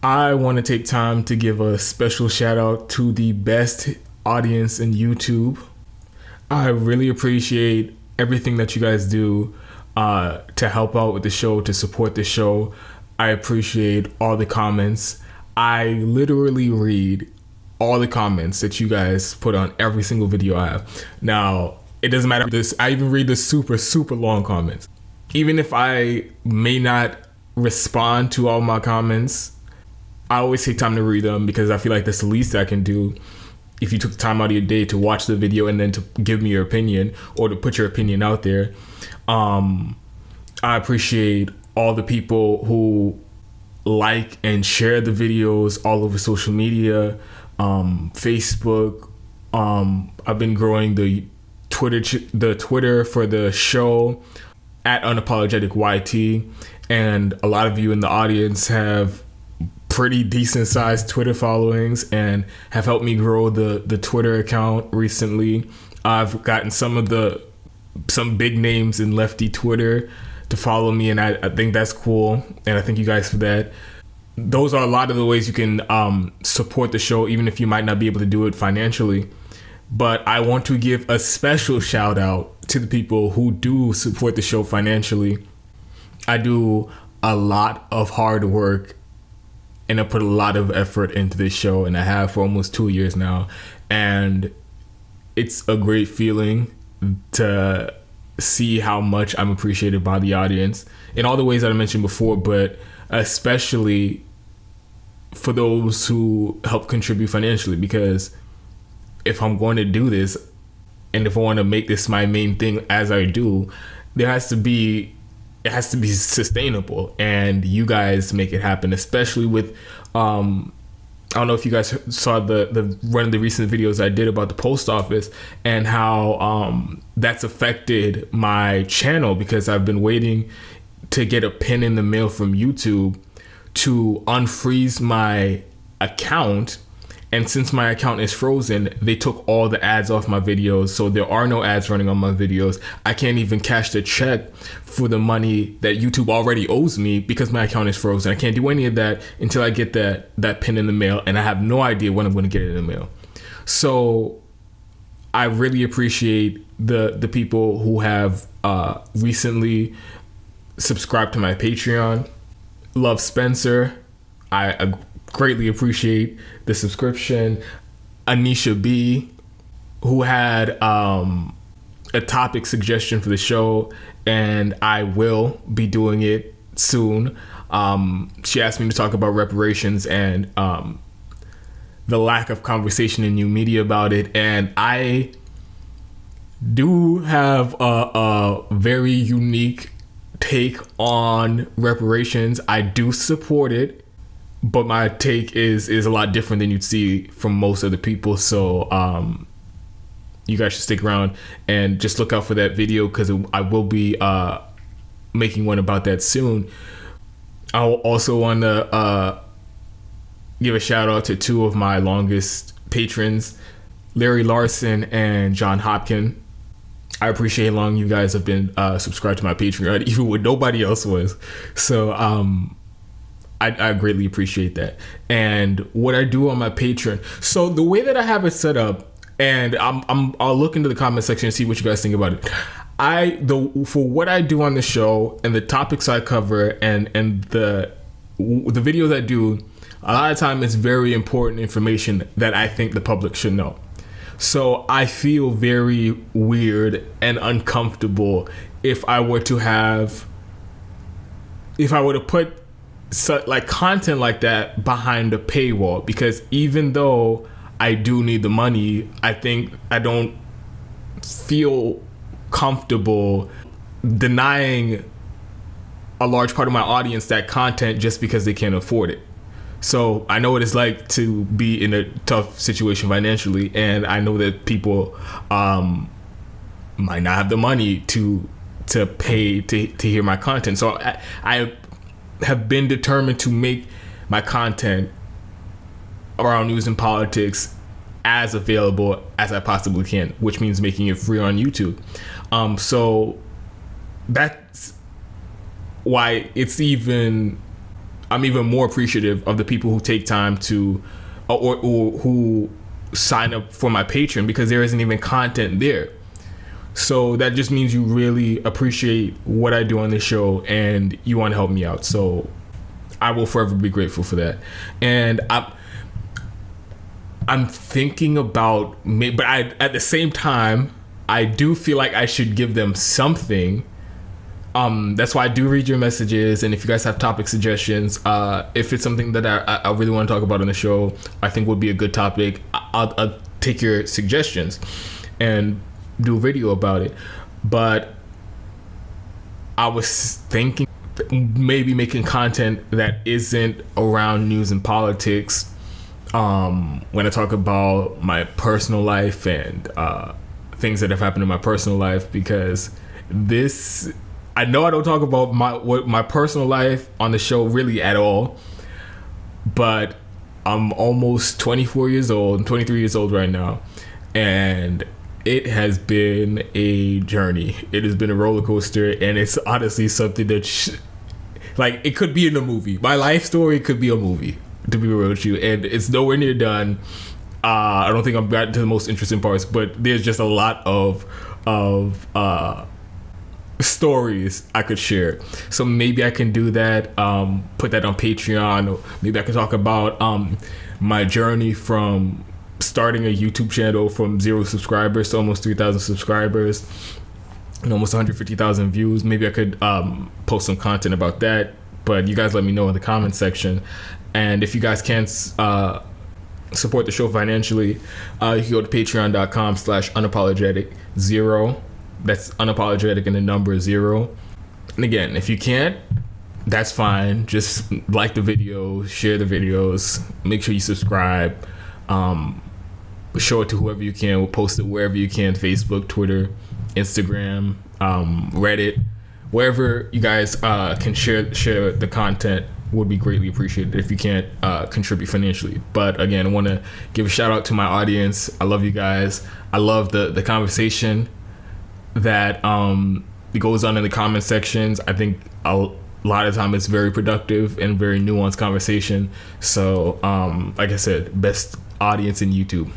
I want to take time to give a special shout out to the best audience in YouTube. I really appreciate everything that you guys do to help out with the show, to support the show. I appreciate all the comments. I literally read all the comments that you guys put on every single video I have. Now, it doesn't matter this. I even read the super, super long comments. Even if I may not respond to all my comments, I always take time to read them because I feel like that's the least I can do. If you took time out of your day to watch the video and then to give me your opinion or to put your opinion out there, I appreciate all the people who like and share the videos all over social media, Facebook. I've been growing the Twitter for the show at Unapologetic YT, and a lot of you in the audience have pretty decent sized Twitter followings and have helped me grow the Twitter account recently. I've gotten some big names in lefty Twitter to follow me, and I think that's cool, and I thank you guys for that. Those are a lot of the ways you can support the show, even if you might not be able to do it financially. But I want to give a special shout out to the people who do support the show financially. I do a lot of hard work and I put a lot of effort into this show, and I have for almost 2 years now. And it's a great feeling to see how much I'm appreciated by the audience in all the ways that I mentioned before, but especially for those who help contribute financially, because if I'm going to do this and if I want to make this my main thing as I do, it has to be sustainable, and you guys make it happen, especially with I don't know if you guys saw the one of the recent videos I did about the post office and how that's affected my channel, because I've been waiting to get a pin in the mail from YouTube to unfreeze my account. And since my account is frozen, they took all the ads off my videos. So there are no ads running on my videos. I can't even cash the check for the money that YouTube already owes me because my account is frozen. I can't do any of that until I get that pin in the mail, and I have no idea when I'm going to get it in the mail. So I really appreciate the people who have recently subscribed to my Patreon. Love Spencer. I greatly appreciate the subscription. Anisha B, who had a topic suggestion for the show, and I will be doing it soon. She asked me to talk about reparations and the lack of conversation in new media about it, and I do have a very unique take on reparations. I do support it, but my take is a lot different than you'd see from most other people. So you guys should stick around and just look out for that video, because I will be making one about that soon. I also want to give a shout out to two of my longest patrons, Larry Larson and John Hopkin. I appreciate how long you guys have been subscribed to my Patreon, even when nobody else was. So I greatly appreciate that. And what I do on my Patreon, so the way that I have it set up, and I'll look into the comment section and see what you guys think about it. For what I do on the show and the topics I cover and the videos I do, a lot of time it's very important information that I think the public should know. So I feel very weird and uncomfortable if I were to put like content like that behind a paywall, because even though I do need the money, I think I don't feel comfortable denying a large part of my audience that content just because they can't afford it. So I know what it's like to be in a tough situation financially, and I know that people might not have the money to pay to hear my content. So I have been determined to make my content around news and politics as available as I possibly can, which means making it free on YouTube. So that's why it's even I'm even more appreciative of the people who take time to or who sign up for my Patreon, because there isn't even content there. So that just means you really appreciate what I do on this show and you want to help me out. So I will forever be grateful for that. And I'm thinking about, but at the same time, I do feel like I should give them something. That's why I do read your messages, and if you guys have topic suggestions, if it's something that I really want to talk about on the show, I think would be a good topic, I'll take your suggestions and do a video about it. But I was thinking maybe making content that isn't around news and politics, when I talk about my personal life and things that have happened in my personal life, because I know I don't talk about my personal life on the show really at all, but I'm almost 24 years old. I'm 23 years old right now, and it has been a journey. It has been a roller coaster, and it's honestly something that like, it could be in a movie. My life story could be a movie, to be real with you, and it's nowhere near done. I don't think I've gotten to the most interesting parts, but there's just a lot of stories I could share. So maybe I can do that, put that on Patreon, or maybe I can talk about my journey from starting a YouTube channel from 0 subscribers to almost 3,000 subscribers and almost 150,000 views. Maybe I could post some content about that, but you guys let me know in the comment section. And if you guys can't support the show financially, you can go to patreon.com/unapologetic0. That's unapologetic and the number 0. And again, if you can't, that's fine. Just like the videos, share the videos, make sure you subscribe, show it to whoever you can. We'll post it wherever you can: Facebook, Twitter, Instagram, Reddit, wherever you guys can share the content would be greatly appreciated if you can't contribute financially. But again, I want to give a shout out to my audience. I love you guys. I love the conversation that goes on in the comment sections. I think a lot of time it's very productive and very nuanced conversation. So like I said, best audience in YouTube.